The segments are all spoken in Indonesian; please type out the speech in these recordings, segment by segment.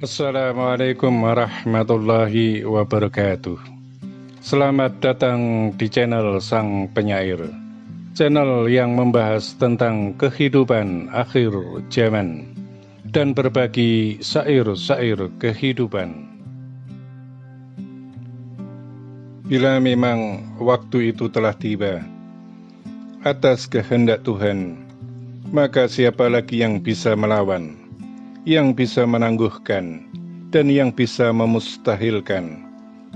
Assalamualaikum warahmatullahi wabarakatuh. Selamat datang di channel Sang Penyair, channel yang membahas tentang kehidupan akhir zaman dan berbagi syair-syair kehidupan. Bila memang waktu itu telah tiba, atas kehendak Tuhan, maka siapa lagi yang bisa melawan, yang bisa menangguhkan, dan yang bisa memustahilkan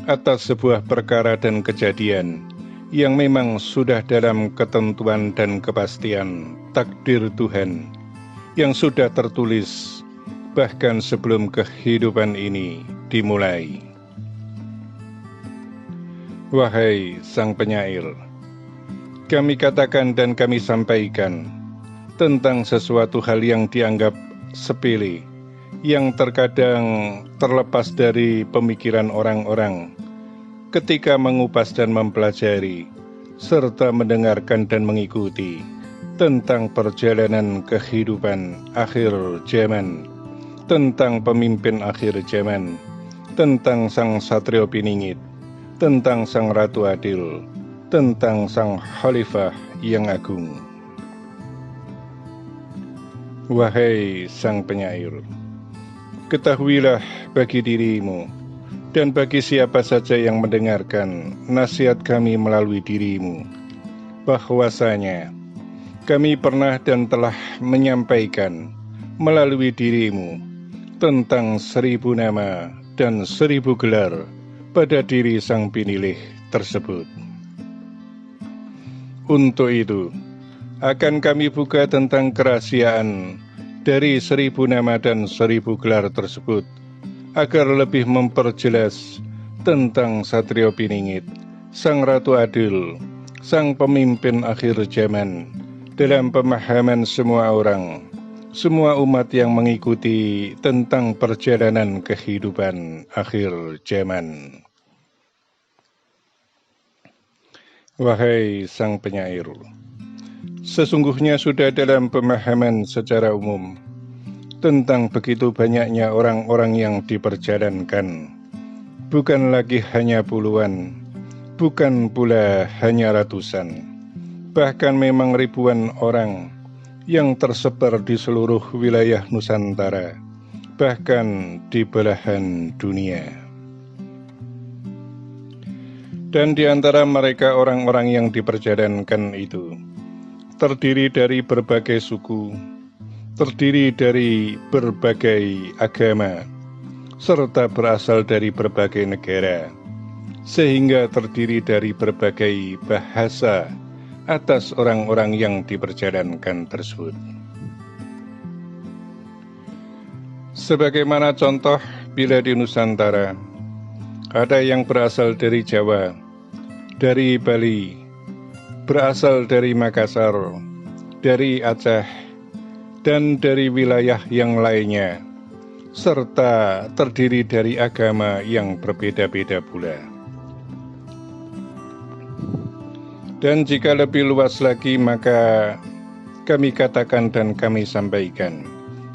atas sebuah perkara dan kejadian yang memang sudah dalam ketentuan dan kepastian takdir Tuhan, yang sudah tertulis bahkan sebelum kehidupan ini dimulai. Wahai Sang Penyair, kami katakan dan kami sampaikan tentang sesuatu hal yang dianggap sepele, yang terkadang terlepas dari pemikiran orang-orang ketika mengupas dan mempelajari serta mendengarkan dan mengikuti tentang perjalanan kehidupan akhir zaman, tentang pemimpin akhir zaman, tentang Sang Satrio Piningit, tentang Sang Ratu Adil, tentang Sang Khalifah yang agung. Wahai Sang Penyair, ketahuilah bagi dirimu dan bagi siapa saja yang mendengarkan nasihat kami melalui dirimu, bahwasanya kami pernah dan telah menyampaikan melalui dirimu tentang 1000 nama dan 1000 gelar pada diri Sang Pinilih tersebut. Untuk itu, akan kami buka tentang kerahasiaan dari 1000 nama dan 1000 gelar tersebut, agar lebih memperjelas tentang Satrio Piningit, Sang Ratu Adil, Sang Pemimpin akhir zaman, dalam pemahaman semua orang, semua umat yang mengikuti tentang perjalanan kehidupan akhir zaman. Wahai Sang Penyair, sesungguhnya sudah dalam pemahaman secara umum tentang begitu banyaknya orang-orang yang diperjalankan, bukan lagi hanya puluhan, bukan pula hanya ratusan, bahkan memang ribuan orang yang tersebar di seluruh wilayah Nusantara, bahkan di belahan dunia. Dan di antara mereka orang-orang yang diperjalankan itu terdiri dari berbagai suku, terdiri dari berbagai agama, serta berasal dari berbagai negara, sehingga terdiri dari berbagai bahasa atas orang-orang yang diperjalankan tersebut. Sebagaimana contoh, bila di Nusantara ada yang berasal dari Jawa, dari Bali, berasal dari Makassar, dari Aceh, dan dari wilayah yang lainnya, serta terdiri dari agama yang berbeda-beda pula. Dan jika lebih luas lagi, maka kami katakan dan kami sampaikan,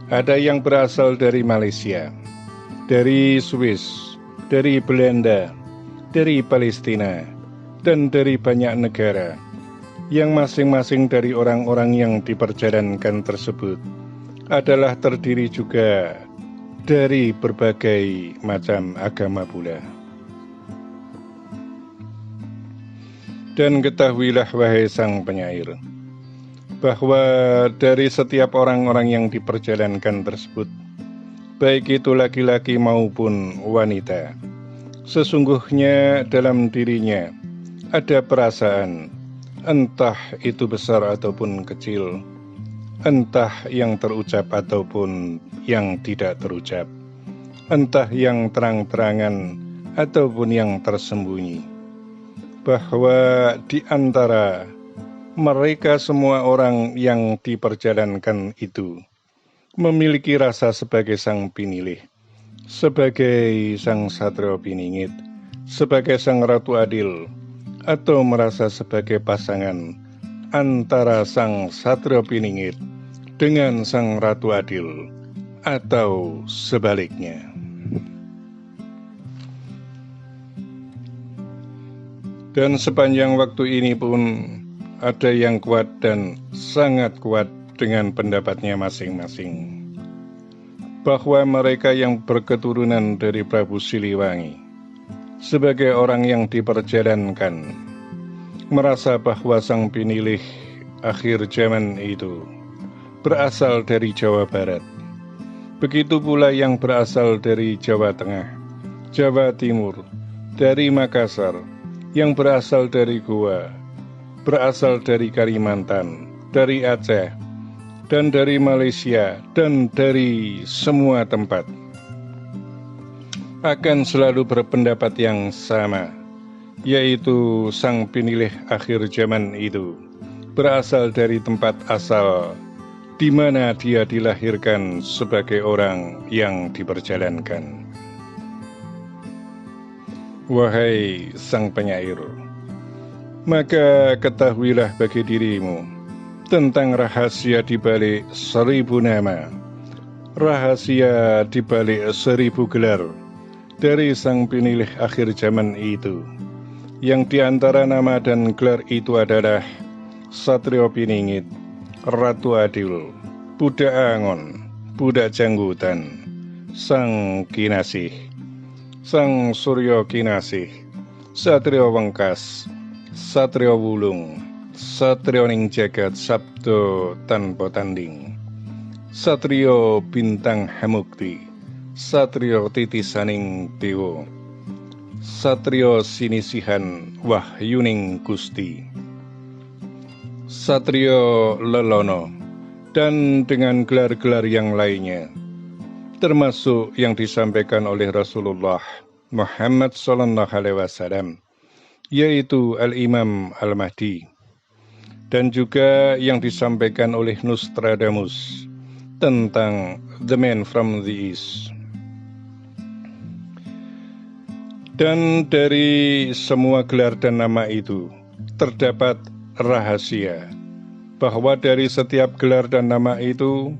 ada yang berasal dari Malaysia, dari Swiss, dari Belanda, dari Palestina, dan dari banyak negara, yang masing-masing dari orang-orang yang diperjalankan tersebut adalah terdiri juga dari berbagai macam agama pula. Dan ketahuilah wahai Sang Penyair, bahwa dari setiap orang-orang yang diperjalankan tersebut, baik itu laki-laki maupun wanita, sesungguhnya dalam dirinya ada perasaan, entah itu besar ataupun kecil, entah yang terucap ataupun yang tidak terucap, entah yang terang-terangan ataupun yang tersembunyi, bahwa di antara mereka semua orang yang diperjalankan itu memiliki rasa sebagai Sang Pinilih, sebagai Sang Satrio Piningit, sebagai Sang Ratu Adil, atau merasa sebagai pasangan antara Sang Satrio Piningit dengan Sang Ratu Adil, atau sebaliknya. Dan sepanjang waktu ini pun ada yang kuat dan sangat kuat dengan pendapatnya masing-masing, bahwa mereka yang berketurunan dari Prabu Siliwangi sebagai orang yang diperjalankan merasa bahwa sang pinilih akhir zaman itu berasal dari Jawa Barat. Begitu pula yang berasal dari Jawa Tengah, Jawa Timur, dari Makassar, yang berasal dari Goa, berasal dari Kalimantan, dari Aceh, dan dari Malaysia, dan dari semua tempat, akan selalu berpendapat yang sama, yaitu sang pinilih akhir zaman itu berasal dari tempat asal di mana dia dilahirkan sebagai orang yang diperjalankan. Wahai sang penyair, maka ketahuilah bagi dirimu tentang rahasia di balik 1000 nama, rahasia di balik 1000 gelar dari sang pinilih akhir zaman itu, yang diantara nama dan gelar itu adalah Satrio Piningit, Ratu Adil, Budak Angon, Budak Janggutan, Sang Kinasih, Sang Suryo Kinasih, Satrio Wengkas, Satrio Wulung, Satrio Ning Jagat Sabdo Tanpa Tanding, Satrio Bintang Hamukti, Satrio Titisaning Dewa, Satrio Sinisihan Wahyuning Gusti, Satrio Lelono, dan dengan gelar-gelar yang lainnya, termasuk yang disampaikan oleh Rasulullah Muhammad SAW, yaitu Al-Imam Al-Mahdi, dan juga yang disampaikan oleh Nostradamus tentang The Man from the East. Dan dari semua gelar dan nama itu terdapat rahasia, bahwa dari setiap gelar dan nama itu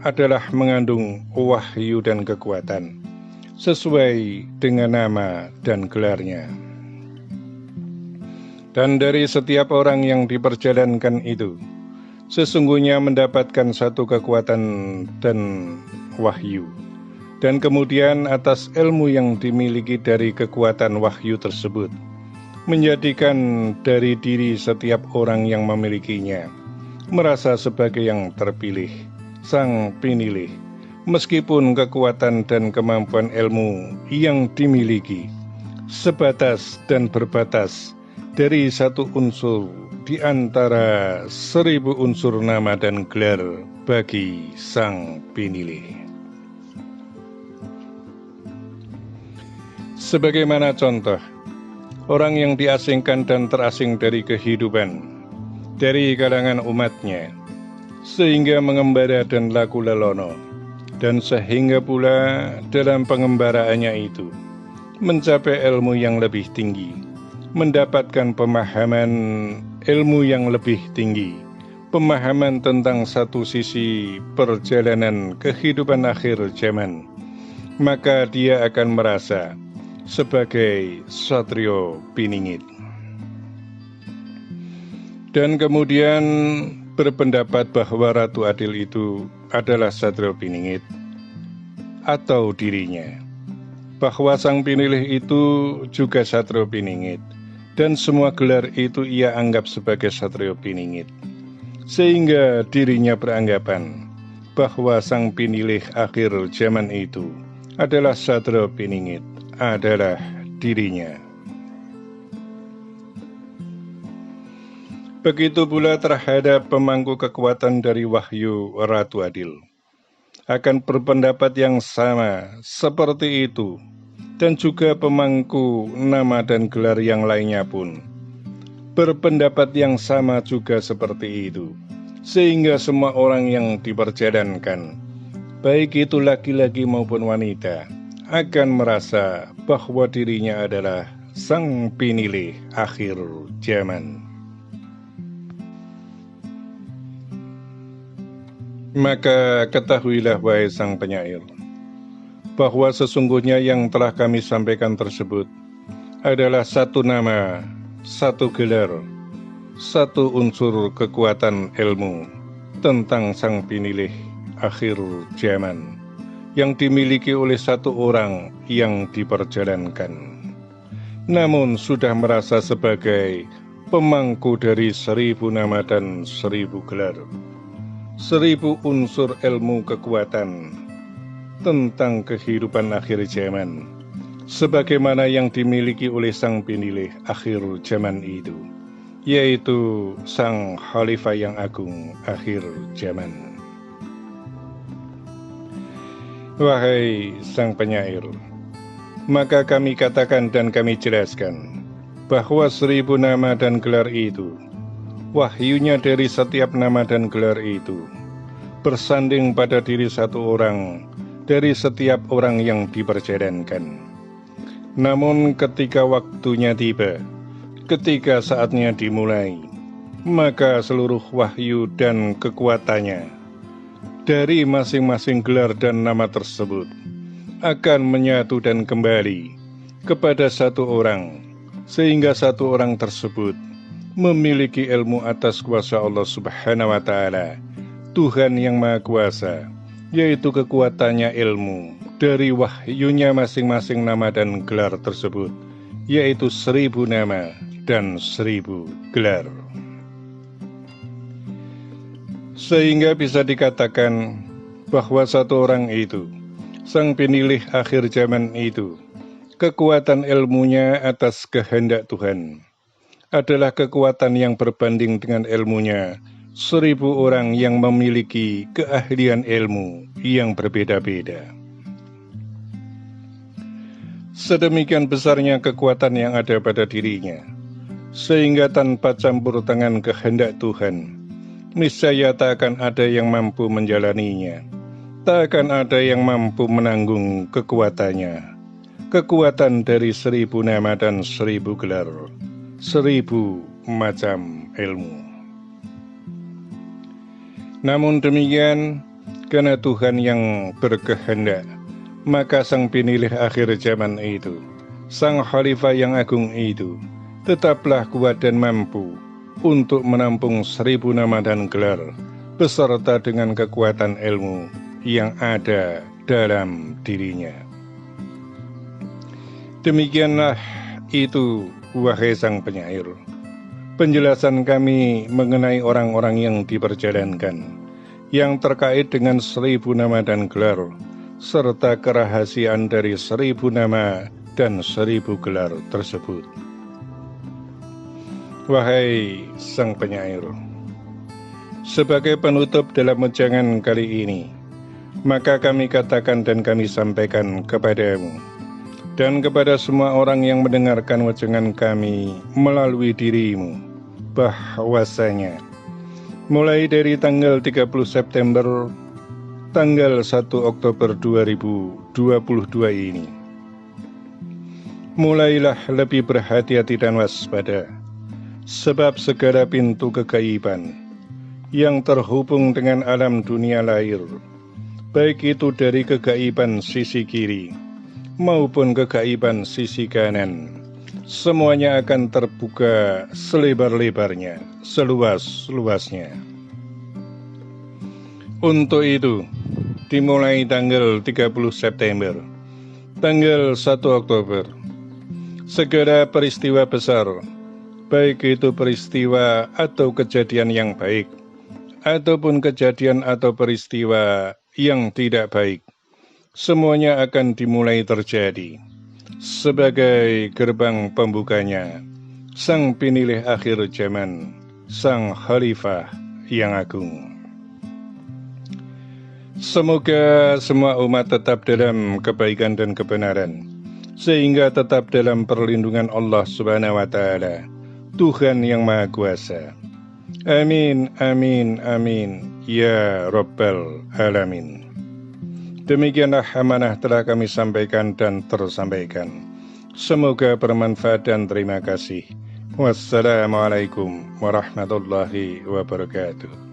adalah mengandung wahyu dan kekuatan sesuai dengan nama dan gelarnya. Dan dari setiap orang yang diperjalankan itu sesungguhnya mendapatkan satu kekuatan dan wahyu, dan kemudian atas ilmu yang dimiliki dari kekuatan wahyu tersebut menjadikan dari diri setiap orang yang memilikinya merasa sebagai yang terpilih, sang pinilih, meskipun kekuatan dan kemampuan ilmu yang dimiliki sebatas dan berbatas dari satu unsur di antara 1000 unsur nama dan gelar bagi sang pinilih. Sebagaimana contoh, orang yang diasingkan dan terasing dari kehidupan, dari kalangan umatnya, sehingga mengembara dan laku lelono, dan sehingga pula dalam pengembaraannya itu mencapai ilmu yang lebih tinggi, mendapatkan pemahaman ilmu yang lebih tinggi, pemahaman tentang satu sisi perjalanan kehidupan akhir zaman, maka dia akan merasa sebagai Satrio Piningit. Dan kemudian berpendapat bahwa Ratu Adil itu adalah Satrio Piningit atau dirinya, bahwa sang pinilih itu juga Satrio Piningit, dan semua gelar itu ia anggap sebagai Satrio Piningit, sehingga dirinya beranggapan bahwa sang pinilih akhir zaman itu adalah Satrio Piningit, adalah dirinya. Begitu pula terhadap pemangku kekuatan dari wahyu Ratu Adil, akan berpendapat yang sama seperti itu, dan juga pemangku nama dan gelar yang lainnya pun berpendapat yang sama juga seperti itu, sehingga semua orang yang diperjalankan, baik itu laki-laki maupun wanita, akan merasa bahwa dirinya adalah sang pinilih akhir zaman. Maka ketahuilah wahai sang penyair, bahwa sesungguhnya yang telah kami sampaikan tersebut adalah satu nama, satu gelar, satu unsur kekuatan ilmu tentang Sang Penilih akhir zaman yang dimiliki oleh satu orang yang diperjalankan, namun sudah merasa sebagai pemangku dari 1000 nama dan 1000 gelar, 1000 unsur ilmu kekuatan tentang kehidupan akhir zaman, sebagaimana yang dimiliki oleh Sang Penilih akhir zaman itu, yaitu Sang Khalifah yang Agung akhir zaman. Wahai Sang Penyair, maka kami katakan dan kami jelaskan bahwa 1000 nama dan gelar itu, wahyunya dari setiap nama dan gelar itu bersanding pada diri satu orang dari setiap orang yang diperjalankan. Namun ketika waktunya tiba, ketika saatnya dimulai, maka seluruh wahyu dan kekuatannya dari masing-masing gelar dan nama tersebut akan menyatu dan kembali kepada satu orang, sehingga satu orang tersebut memiliki ilmu atas kuasa Allah Subhanahu wa Ta'ala, Tuhan yang Maha Kuasa, yaitu kekuatannya ilmu dari wahyunya masing-masing nama dan gelar tersebut, yaitu 1000 nama dan 1000 gelar. Sehingga bisa dikatakan bahwa satu orang itu, Sang Penilih akhir zaman itu, kekuatan ilmunya atas kehendak Tuhan adalah kekuatan yang berbanding dengan ilmunya 1000 orang yang memiliki keahlian ilmu yang berbeda-beda. Sedemikian besarnya kekuatan yang ada pada dirinya, sehingga tanpa campur tangan kehendak Tuhan, niscaya tak akan ada yang mampu menjalaninya, tak akan ada yang mampu menanggung kekuatannya. Kekuatan dari 1000 nama dan 1000 gelar, 1000 macam ilmu. Namun demikian, karena Tuhan yang berkehendak, maka Sang Penilih akhir zaman itu, Sang Khalifah yang Agung itu, tetaplah kuat dan mampu untuk menampung 1000 nama dan gelar, beserta dengan kekuatan ilmu yang ada dalam dirinya. Demikianlah itu, wahai Sang Penyair, penjelasan kami mengenai orang-orang yang diperjalankan, yang terkait dengan 1000 nama dan gelar, serta kerahasiaan dari 1000 nama dan 1000 gelar tersebut. Wahai Sang Penyair, sebagai penutup dalam wejangan kali ini, maka kami katakan dan kami sampaikan kepadamu dan kepada semua orang yang mendengarkan wejangan kami melalui dirimu, bahwasanya mulai dari tanggal 30 September, tanggal 1 Oktober 2022 ini, mulailah lebih berhati-hati dan waspada, sebab segala pintu kegaiban yang terhubung dengan alam dunia lahir, baik itu dari kegaiban sisi kiri maupun kegaiban sisi kanan, semuanya akan terbuka selebar-lebarnya, seluas-luasnya. Untuk itu, dimulai tanggal 30 September, tanggal 1 Oktober, segala peristiwa besar, baik itu peristiwa atau kejadian yang baik, ataupun kejadian atau peristiwa yang tidak baik, semuanya akan dimulai terjadi sebagai gerbang pembukanya Sang Penilih akhir zaman, Sang Khalifah yang Agung. Semoga semua umat tetap dalam kebaikan dan kebenaran, sehingga tetap dalam perlindungan Allah Subhanahu wa Ta'ala, Tuhan yang Maha Kuasa. Amin, amin, amin, ya Rabbal Alamin. Demikianlah amanah telah kami sampaikan dan tersampaikan. Semoga bermanfaat dan terima kasih. Wassalamualaikum warahmatullahi wabarakatuh.